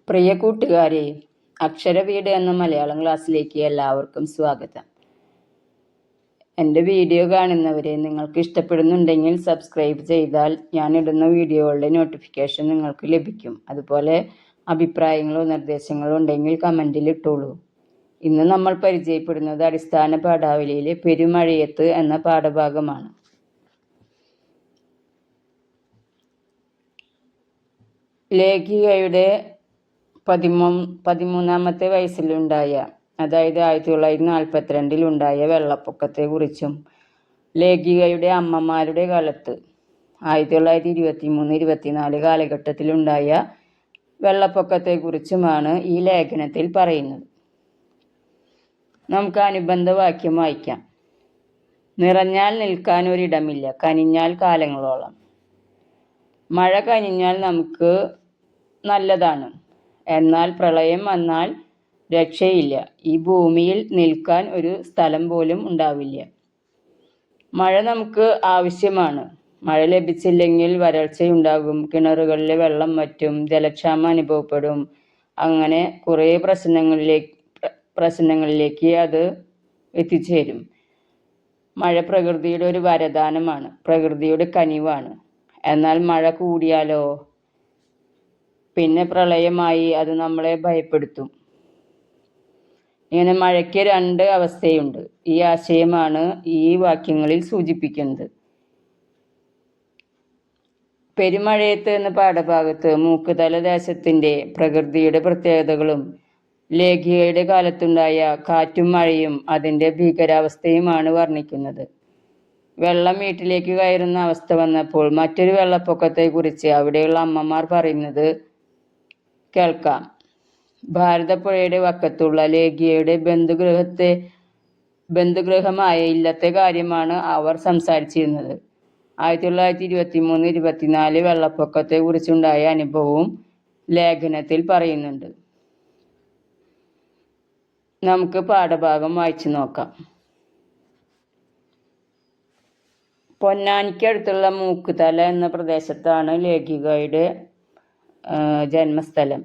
പ്രിയ കൂട്ടുകാരെ, അക്ഷരവീട് എന്ന മലയാളം ക്ലാസ്സിലേക്ക് എല്ലാവർക്കും സ്വാഗതം. എൻ്റെ വീഡിയോ കാണുന്നവരെ നിങ്ങൾക്ക് ഇഷ്ടപ്പെടുന്നുണ്ടെങ്കിൽ സബ്സ്ക്രൈബ് ചെയ്താൽ ഞാൻ ഇടുന്ന വീഡിയോകളുടെ നോട്ടിഫിക്കേഷൻ നിങ്ങൾക്ക് ലഭിക്കും. അതുപോലെ അഭിപ്രായങ്ങളോ നിർദ്ദേശങ്ങളോ ഉണ്ടെങ്കിൽ കമൻറ്റിൽ ഇട്ടോളൂ. ഇന്ന് നമ്മൾ പരിചയപ്പെടുന്നത് അടിസ്ഥാന പാഠാവലിയിലെ പെരുമഴയത്ത് എന്ന പാഠഭാഗമാണ്. ലേഖികയുടെ 13ാമത്തെ വയസ്സിലുണ്ടായ, അതായത് 1942 വെള്ളപ്പൊക്കത്തെക്കുറിച്ചും ലേഖികയുടെ അമ്മമാരുടെ കാലത്ത് 1923-24 കാലഘട്ടത്തിലുണ്ടായ വെള്ളപ്പൊക്കത്തെക്കുറിച്ചുമാണ് ഈ ലേഖനത്തിൽ പറയുന്നത്. നമുക്ക് അനുബന്ധ വാക്യം വായിക്കാം. നിറഞ്ഞാൽ നിൽക്കാൻ ഒരിടമില്ല, കനിഞ്ഞാൽ കാലങ്ങളോളം. മഴ കനിഞ്ഞാൽ നമുക്ക് നല്ലതാണ്, എന്നാൽ പ്രളയം വന്നാൽ രക്ഷയില്ല. ഈ ഭൂമിയിൽ നിൽക്കാൻ ഒരു സ്ഥലം പോലും ഉണ്ടാവില്ല. മഴ നമുക്ക് ആവശ്യമാണ്. മഴ ലഭിച്ചില്ലെങ്കിൽ വരൾച്ചയുണ്ടാകും, കിണറുകളിലെ വെള്ളം വറ്റും, ജലക്ഷാമം അനുഭവപ്പെടും. അങ്ങനെ കുറേ പ്രശ്നങ്ങളിലേക്ക് അത് എത്തിച്ചേരും. മഴ പ്രകൃതിയുടെ ഒരു വരദാനമാണ്, പ്രകൃതിയുടെ കനിവാണ്. എന്നാൽ മഴ കൂടിയാലോ? പിന്നെ പ്രളയമായി അത് നമ്മളെ ഭയപ്പെടുത്തും. ഇങ്ങനെ മഴയ്ക്ക് 2 അവസ്ഥയുണ്ട്. ഈ ആശയമാണ് ഈ വാക്യങ്ങളിൽ സൂചിപ്പിക്കുന്നത്. പെരുമഴയത്ത് എന്ന പാഠഭാഗത്ത് മൂക്കുതല ദേശത്തിൻ്റെ പ്രകൃതിയുടെ പ്രത്യേകതകളും ലേഖികയുടെ കാലത്തുണ്ടായ കാറ്റും മഴയും അതിൻ്റെ ഭീകരാവസ്ഥയുമാണ് വർണ്ണിക്കുന്നത്. വെള്ളം വീട്ടിലേക്ക് കയറുന്ന അവസ്ഥ വന്നപ്പോൾ മറ്റൊരു വെള്ളപ്പൊക്കത്തെക്കുറിച്ച് അവിടെയുള്ള അമ്മമാർ പറയുന്നത് കേൾക്കാം. ഭാരതപ്പുഴയുടെ വക്കത്തുള്ള ലേഖികയുടെ ബന്ധുഗൃഹമായ ഇല്ലത്തെ കാര്യമാണ് അവർ സംസാരിച്ചിരുന്നത്. 1923-24 വെള്ളപ്പൊക്കത്തെ കുറിച്ചുണ്ടായ അനുഭവവും ലേഖനത്തിൽ പറയുന്നുണ്ട്. നമുക്ക് പാഠഭാഗം വായിച്ചു നോക്കാം. പൊന്നാനിക്കടുത്തുള്ള മൂക്കുതല എന്ന പ്രദേശത്താണ് ലേഖികയുടെ ജന്മസ്ഥലം.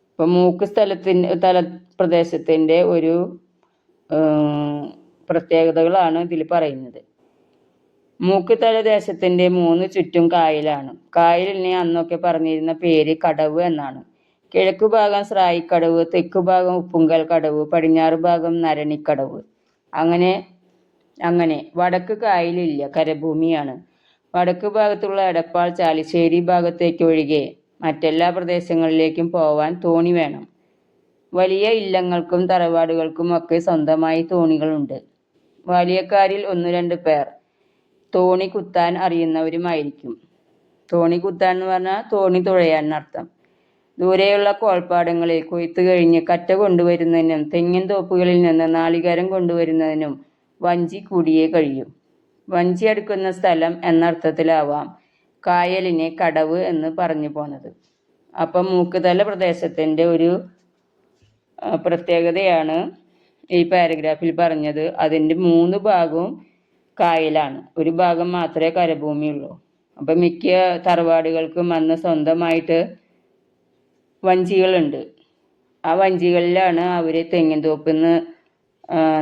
ഇപ്പം മൂക്ക് പ്രദേശത്തിൻ്റെ ഒരു പ്രത്യേകതകളാണ് ഇതിൽ പറയുന്നത്. മൂക്കുതല ദേശത്തിൻ്റെ 3 ചുറ്റും കായലാണ്. കായലിനെ അന്നൊക്കെ പറഞ്ഞിരുന്ന പേര് കടവ് എന്നാണ്. കിഴക്കു ഭാഗം സ്രായിക്കടവ്, തെക്കു ഭാഗം ഉപ്പുങ്കൽ കടവ്, പടിഞ്ഞാറ് ഭാഗം നരണിക്കടവ്. അങ്ങനെ വടക്ക് കായലില്ല, കരഭൂമിയാണ്. വടക്ക് ഭാഗത്തുള്ള എടപ്പാൾ, ചാലിശ്ശേരി ഭാഗത്തേക്ക് ഒഴികെ മറ്റെല്ലാ പ്രദേശങ്ങളിലേക്കും പോവാൻ തോണി വേണം. വലിയ ഇല്ലങ്ങൾക്കും തറവാടുകൾക്കും ഒക്കെ സ്വന്തമായി തോണികളുണ്ട്. വലിയക്കാരിൽ 1-2 പേർ തോണി കുത്താൻ അറിയുന്നവരുമായിരിക്കും. തോണി കുത്താൻ എന്ന് പറഞ്ഞാൽ തോണി തുഴയാൻ എന്നർത്ഥം. ദൂരെയുള്ള കോൾപ്പാടങ്ങളിൽ കൊയ്ത്ത് കഴിഞ്ഞ് കറ്റ കൊണ്ടുവരുന്നതിനും തെങ്ങിൻ തോപ്പുകളിൽ നിന്ന് നാളികേരം കൊണ്ടുവരുന്നതിനും വഞ്ചി കൂടിയേ കഴിയൂ. വഞ്ചി അടുക്കുന്ന സ്ഥലം എന്നർത്ഥത്തിലാവാം കായലിനെ കടവ് എന്ന് പറഞ്ഞു പോന്നത്. അപ്പം മൂക്കുതല പ്രദേശത്തിൻ്റെ ഒരു പ്രത്യേകതയാണ് ഈ പാരഗ്രാഫിൽ പറഞ്ഞത്. അതിൻ്റെ 3 ഭാഗവും കായലാണ്, ഒരു ഭാഗം മാത്രമേ കരഭൂമിയുള്ളൂ. അപ്പം മിക്ക തറവാടുകൾക്കും അന്ന് സ്വന്തമായിട്ട് വഞ്ചികളുണ്ട്. ആ വഞ്ചികളിലാണ് അവർ തെങ്ങിൻ തോപ്പിൽ നിന്ന്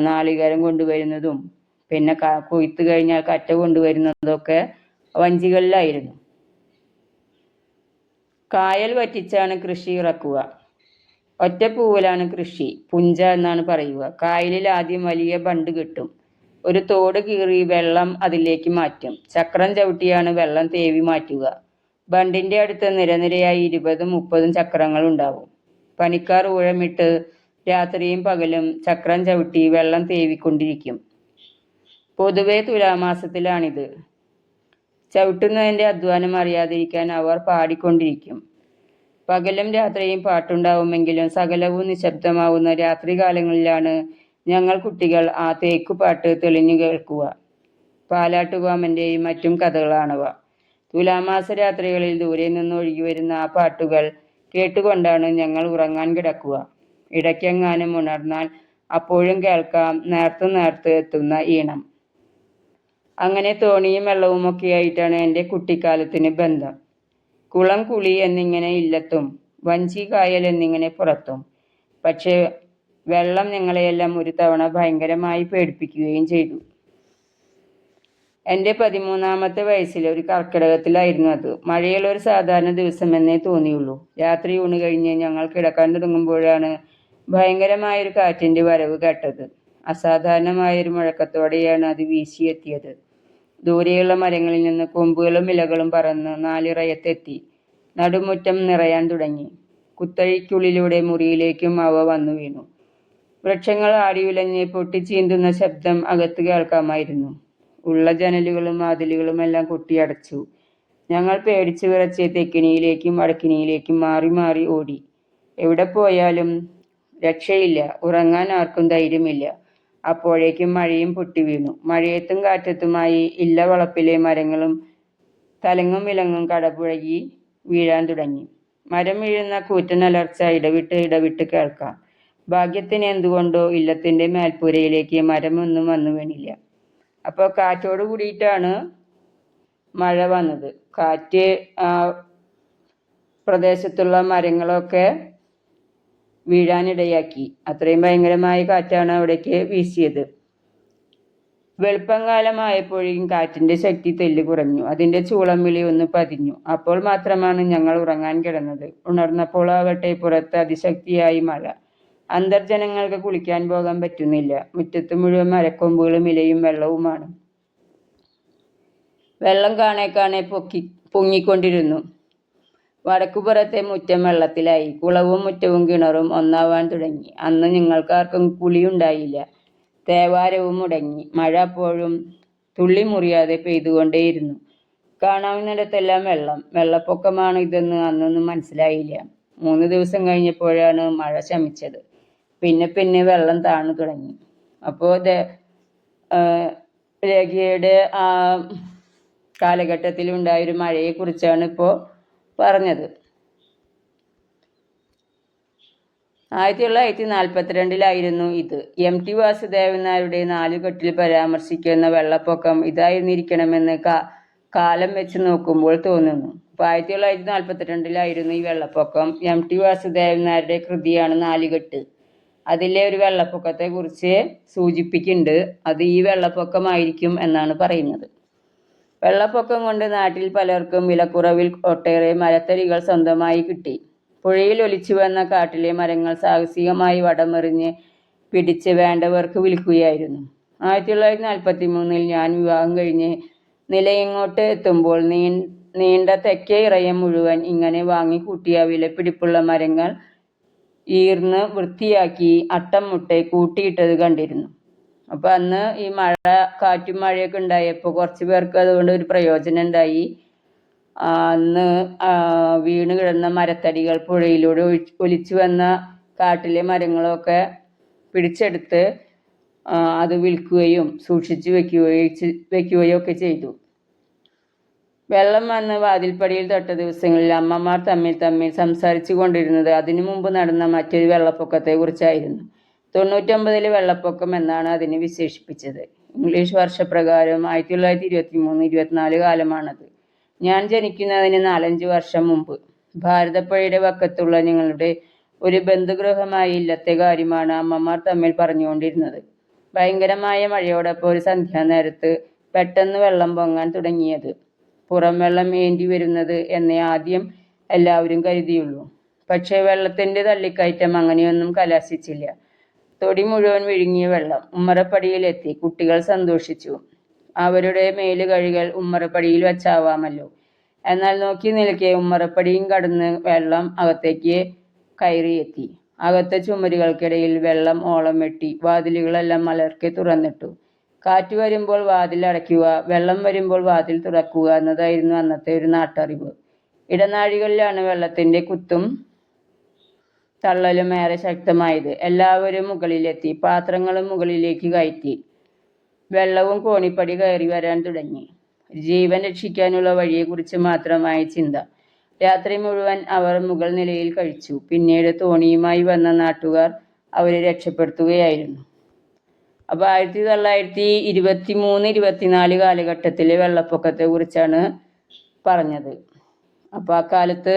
നാളികേരം കൊണ്ടുവരുന്നതും പിന്നെ കൊയ്ത്ത് കഴിഞ്ഞാൽ കറ്റ കൊണ്ടുവരുന്നതൊക്കെ വഞ്ചികളിലായിരുന്നു. കായൽ വറ്റിച്ചാണ് കൃഷി ഇറക്കുക. ഒറ്റപ്പൂവലാണ് കൃഷി, പുഞ്ച എന്നാണ് പറയുക. കായലിൽ ആദ്യം വലിയ ബണ്ട് കെട്ടും. ഒരു തോട് കീറി വെള്ളം അതിലേക്ക് മാറ്റും. ചക്രം ചവിട്ടിയാണ് വെള്ളം തേവി മാറ്റുക. ബണ്ടിൻ്റെ അടുത്ത് നിരനിരയായി 20-30 ചക്രങ്ങൾ ഉണ്ടാവും. പണിക്കാർ ഊഴമിട്ട് രാത്രിയും പകലും ചക്രം ചവിട്ടി വെള്ളം തേവിക്കൊണ്ടിരിക്കും. പൊതുവെ തുലാമാസത്തിലാണിത്. ചവിട്ടുന്നതിൻ്റെ അധ്വാനം അറിയാതിരിക്കാൻ അവർ പാടിക്കൊണ്ടിരിക്കും. പകലും രാത്രിയും പാട്ടുണ്ടാവുമെങ്കിലും സകലവും നിശബ്ദമാവുന്ന രാത്രികാലങ്ങളിലാണ് ഞങ്ങൾ കുട്ടികൾ ആ തേക്കുപാട്ട് തെളിഞ്ഞു കേൾക്കുക. പാലാട്ടുപാമ്പൻ്റെയും മറ്റും കഥകളാണവ. തുലാമാസ രാത്രികളിൽ ദൂരെ നിന്ന് ഒഴുകി വരുന്ന ആ പാട്ടുകൾ കേട്ടുകൊണ്ടാണ് ഞങ്ങൾ ഉറങ്ങാൻ കിടക്കുക. ഇടയ്ക്കെങ്ങാനും ഉണർന്നാൽ അപ്പോഴും കേൾക്കാം നേർത്ത് എത്തുന്ന ഈണം. അങ്ങനെ തോണിയും വെള്ളവുമൊക്കെയായിട്ടാണ് എൻ്റെ കുട്ടിക്കാലത്തിന് ബന്ധം. കുളം, കുളി എന്നിങ്ങനെ ഇല്ലത്തും വഞ്ചി, കായൽ എന്നിങ്ങനെ പുറത്തും. പക്ഷേ വെള്ളം ഞങ്ങളെയെല്ലാം ഒരു തവണ ഭയങ്കരമായി പേടിപ്പിക്കുകയും ചെയ്തു. എൻ്റെ 13ാമത്തെ വയസ്സിൽ ഒരു കർക്കിടകത്തിലായിരുന്നു അത്. മഴയുള്ള ഒരു സാധാരണ ദിവസമെന്നേ തോന്നിയുള്ളൂ. രാത്രി ഊണ് കഴിഞ്ഞ് ഞങ്ങൾ കിടക്കാൻ തുടങ്ങുമ്പോഴാണ് ഭയങ്കരമായൊരു കാറ്റിൻ്റെ വരവ് കേട്ടത്. അസാധാരണമായൊരു മുഴക്കത്തോടെയാണ് അത് വീശിയെത്തിയത്. ദൂരെയുള്ള മരങ്ങളിൽ നിന്ന് കൊമ്പുകളും ഇലകളും പറന്ന് നാലിറയത്തെത്തി നടുമുറ്റം നിറയാൻ തുടങ്ങി. കുത്തഴിക്കുള്ളിലൂടെ മുറിയിലേക്കും അവ വന്നു വീണു. വൃക്ഷങ്ങൾ ആടിയുലഞ്ഞ് പൊട്ടിച്ചീന്തുന്ന ശബ്ദം അകത്ത് കേൾക്കാമായിരുന്നു. ഉള്ള ജനലുകളും വാതിലുകളുമെല്ലാം കൊട്ടിയടച്ചു. ഞങ്ങൾ പേടിച്ചു വിറച്ച് തെക്കിനിയിലേക്കും വടക്കിനിയിലേക്കും മാറി മാറി ഓടി. എവിടെ പോയാലും രക്ഷയില്ല. ഉറങ്ങാൻ ആർക്കും ധൈര്യമില്ല. അപ്പോഴേക്കും മഴയും പൊട്ടി വീണു. മഴയത്തും കാറ്റത്തുമായി ഇല്ലവളപ്പിലെ മരങ്ങളും തലങ്ങും വിലങ്ങും കടപുഴകി വീഴാൻ തുടങ്ങി. മരം വീഴുന്ന കൂറ്റനലർച്ച ഇടവിട്ട് കേൾക്കാം. ഭാഗ്യത്തിന് എന്തുകൊണ്ടോ ഇല്ലത്തിൻ്റെ മേൽപ്പുരയിലേക്ക് മരമൊന്നും വന്നു വീണില്ല. അപ്പോൾ കാറ്റോട് കൂടിയിട്ടാണ് മഴ വന്നത്. കാറ്റ് പ്രദേശത്തുള്ള മരങ്ങളൊക്കെ വീഴാനിടയാക്കി. അത്രയും ഭയങ്കരമായ കാറ്റാണ് അവിടേക്ക് വീശിയത്. വെളുപ്പംകാലമായപ്പോഴേക്കും കാറ്റിൻ്റെ ശക്തി തെല്ല് കുറഞ്ഞു. അതിൻ്റെ ചൂളം വിളി ഒന്ന് പതിഞ്ഞു. അപ്പോൾ മാത്രമാണ് ഞങ്ങൾ ഉറങ്ങാൻ കിടന്നത്. ഉണർന്നപ്പോൾ ആകട്ടെ പുറത്ത് അതിശക്തിയായി മഴ. അന്തർജനങ്ങൾക്ക് കുളിക്കാൻ പോകാൻ പറ്റുന്നില്ല. മുറ്റത്ത് മുഴുവൻ മരക്കൊമ്പുകളും ഇലയും വെള്ളവുമാണ്. വെള്ളം കാണെ പൊങ്ങിക്കൊണ്ടിരുന്നു. വടക്കുപുറത്തെ മുറ്റം വെള്ളത്തിലായി. കുളവും മുറ്റവും കിണറും ഒന്നാവാൻ തുടങ്ങി. അന്ന് ഞങ്ങൾക്കാർക്കും കുളിയുണ്ടായില്ല. തേവാരവും മുടങ്ങി. മഴ അപ്പോഴും തുള്ളി മുറിയാതെ പെയ്തുകൊണ്ടേയിരുന്നു. കാണാവുന്നിടത്തെല്ലാം വെള്ളം. വെള്ളപ്പൊക്കമാണ് ഇതെന്ന് അന്നൊന്നും മനസ്സിലായില്ല. 3 ദിവസം കഴിഞ്ഞപ്പോഴാണ് മഴ ശമിച്ചത്. പിന്നെ വെള്ളം താണു തുടങ്ങി. അപ്പോൾ രേഖയുടെ ആ കാലഘട്ടത്തിൽ ഉണ്ടായൊരു മഴയെക്കുറിച്ചാണ് ഇപ്പോൾ പറഞ്ഞത്. 1942 ഇത്. MT വാസുദേവൻ നായരുടെ 4 കെട്ടിൽ പരാമർശിക്കുന്ന വെള്ളപ്പൊക്കം ഇതായിരുന്നിരിക്കണമെന്ന് കാലം വെച്ച് നോക്കുമ്പോൾ തോന്നുന്നു. അപ്പോൾ 1942 ഈ വെള്ളപ്പൊക്കം. MT വാസുദേവൻ നായരുടെ കൃതിയാണ് 4 കെട്ട്. അതിലെ ഒരു വെള്ളപ്പൊക്കത്തെക്കുറിച്ച് സൂചിപ്പിക്കുന്നുണ്ട്. അത് ഈ വെള്ളപ്പൊക്കമായിരിക്കും എന്നാണ് പറയുന്നത്. വെള്ളപ്പൊക്കം കൊണ്ട് നാട്ടിൽ പലർക്കും വിലക്കുറവിൽ ഒട്ടേറെ മരത്തടികൾ സ്വന്തമായി കിട്ടി. പുഴയിൽ ഒലിച്ചു വന്ന കാട്ടിലെ മരങ്ങൾ സാഹസികമായി വടമെറിഞ്ഞ് പിടിച്ച് വേണ്ടവർക്ക് വിൽക്കുകയായിരുന്നു. 1943 ഞാൻ വിവാഹം കഴിഞ്ഞ് നിലയങ്ങോട്ട് എത്തുമ്പോൾ നീണ്ട തെക്കേ ഇറയം മുഴുവൻ ഇങ്ങനെ വാങ്ങിക്കൂട്ടിയ വിലപിടിപ്പുള്ള മരങ്ങൾ ഈർന്ന് വൃത്തിയാക്കി അട്ടം മുട്ടെ കൂട്ടിയിട്ടത് കണ്ടിരുന്നു. അപ്പോൾ അന്ന് ഈ കാറ്റും മഴയൊക്കെ ഉണ്ടായപ്പോൾ കുറച്ച് പേർക്ക് അതുകൊണ്ട് ഒരു പ്രയോജനം ഉണ്ടായി. അന്ന് വീണ് കിടന്ന മരത്തടികൾ പുഴയിലൂടെ ഒലിച്ചു വന്ന കാട്ടിലെ മരങ്ങളൊക്കെ പിടിച്ചെടുത്ത് അത് വിൽക്കുകയും സൂക്ഷിച്ചു വെക്കുകയും ഒക്കെ ചെയ്തു. വെള്ളം വന്ന് വാതിൽപ്പടിയിൽ തൊട്ട ദിവസങ്ങളിൽ അമ്മമാർ തമ്മിൽ സംസാരിച്ചു കൊണ്ടിരുന്നത് അതിനു മുമ്പ് നടന്ന മറ്റൊരു വെള്ളപ്പൊക്കത്തെക്കുറിച്ചായിരുന്നു. 99 വെള്ളപ്പൊക്കം എന്നാണ് അതിനെ വിശേഷിപ്പിച്ചത്. ഇംഗ്ലീഷ് വർഷപ്രകാരം 1923-24 കാലമാണത്. ഞാൻ ജനിക്കുന്നതിന് 4-5 വർഷം മുമ്പ്. ഭാരതപ്പുഴയുടെ വക്കത്തുള്ള ഞങ്ങളുടെ ഒരു ബന്ധുഗൃഹമായ ഇല്ലത്തെ കാര്യമാണ് അമ്മമാർ തമ്മിൽ പറഞ്ഞുകൊണ്ടിരുന്നത്. ഭയങ്കരമായ മഴയോടൊപ്പം ഒരു സന്ധ്യാനേരത്ത് പെട്ടെന്ന് വെള്ളം പൊങ്ങാൻ തുടങ്ങിയത്. പുറം വെള്ളം ഏന്തി വരുന്നത് എന്നേ ആദ്യം എല്ലാവരും കരുതിയുള്ളൂ. പക്ഷേ വെള്ളത്തിൻ്റെ തള്ളിക്കയറ്റം അങ്ങനെയൊന്നും കലാശിച്ചില്ല. തൊടി മുഴുവൻ വിഴുങ്ങിയ വെള്ളം ഉമ്മറപ്പടിയിലെത്തി. കുട്ടികൾ സന്തോഷിച്ചു. അവരുടെ മേല് കഴുകൽ ഉമ്മറപ്പടിയിൽ വച്ചാവാമല്ലോ. എന്നാൽ നോക്കി നിൽക്കെ ഉമ്മറപ്പടിയും കടന്ന് വെള്ളം അകത്തേക്ക് കയറിയെത്തി. അകത്തെ ചുമരുകൾക്കിടയിൽ വെള്ളം ഓളം വെട്ടി. വാതിലുകളെല്ലാം മലർക്കെ തുറന്നിട്ടു. കാറ്റ് വരുമ്പോൾ വാതിൽ അടയ്ക്കുക, വെള്ളം വരുമ്പോൾ വാതിൽ തുറക്കുക എന്നതായിരുന്നു അന്നത്തെ ഒരു നാട്ടറിവ്. ഇടനാഴികളിലാണ് വെള്ളത്തിൻ്റെ കുത്തും തള്ളലും ഏറെ ശക്തമായത്. എല്ലാവരും മുകളിലെത്തി. പാത്രങ്ങളും മുകളിലേക്ക് കയറ്റി. വെള്ളവും കോണിപ്പടി കയറി വരാൻ തുടങ്ങി. ജീവൻ രക്ഷിക്കാനുള്ള വഴിയെക്കുറിച്ച് മാത്രമായി ചിന്ത. രാത്രി മുഴുവൻ അവർ മുകൾ നിലയിൽ കഴിച്ചു. പിന്നീട് തോണിയുമായി വന്ന നാട്ടുകാർ അവരെ രക്ഷപ്പെടുത്തുകയായിരുന്നു. അപ്പോൾ 1923-24 കാലഘട്ടത്തിലെ വെള്ളപ്പൊക്കത്തെക്കുറിച്ചാണ് പറഞ്ഞത്. അപ്പോൾ ആ കാലത്ത്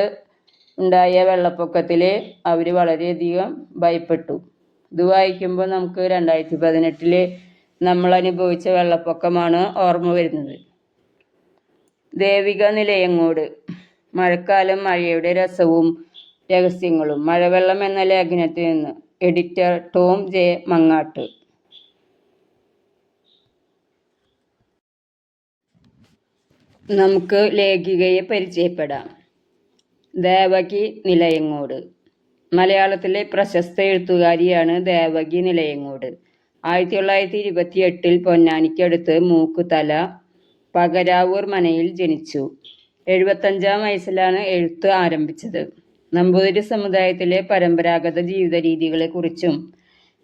ഉണ്ടായ വെള്ളപ്പൊക്കത്തിൽ അവർ വളരെയധികം ഭയപ്പെട്ടു. ഇത് വായിക്കുമ്പോൾ നമുക്ക് 2018 നമ്മൾ അനുഭവിച്ച വെള്ളപ്പൊക്കമാണ് ഓർമ്മ വരുന്നത്. ദേവിക നിലയങ്ങോട്. മഴക്കാലം, മഴയുടെ രസവും രഹസ്യങ്ങളും. മഴവെള്ളം എന്ന ലേഖനത്തിൽ നിന്ന്. Editor Tom J Mangattu. നമുക്ക് ലേഖികയെ പരിചയപ്പെടാം. ദേവകി നിലയങ്ങോട്. മലയാളത്തിലെ പ്രശസ്ത എഴുത്തുകാരിയാണ് ദേവകി നിലയങ്ങോട്. 1928 പൊന്നാനിക്കടുത്ത് മൂക്കുതല പകരാവൂർ മനയിൽ ജനിച്ചു. 75-ാം വയസ്സിലാണ് എഴുത്ത് ആരംഭിച്ചത്. നമ്പൂതിരി സമുദായത്തിലെ പരമ്പരാഗത ജീവിത രീതികളെക്കുറിച്ചും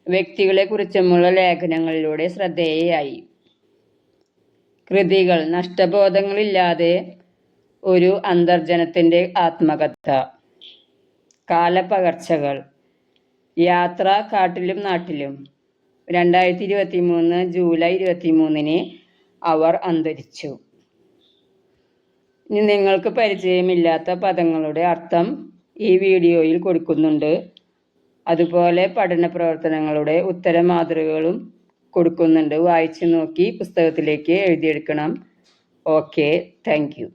വ്യക്തികളെക്കുറിച്ചുമുള്ള ലേഖനങ്ങളിലൂടെ ശ്രദ്ധേയയായി. കൃതികൾ: നഷ്ടബോധങ്ങളില്ലാതെ ഒരു അന്തർജനത്തിൻ്റെ ആത്മകഥ, കാലപ്പകർച്ചകൾ, യാത്ര കാട്ടിലും നാട്ടിലും. 2023 ജൂലൈ 23 അവർ അന്തരിച്ചു. ഇനി നിങ്ങൾക്ക് പരിചയമില്ലാത്ത പദങ്ങളുടെ അർത്ഥം ഈ വീഡിയോയിൽ കൊടുക്കുന്നുണ്ട്. അതുപോലെ പഠന പ്രവർത്തനങ്ങളുടെ ഉത്തര മാതൃകകളും കൊടുക്കുന്നുണ്ട്. വായിച്ചു നോക്കി പുസ്തകത്തിലേക്ക് എഴുതിയെടുക്കണം. Okay, thank you.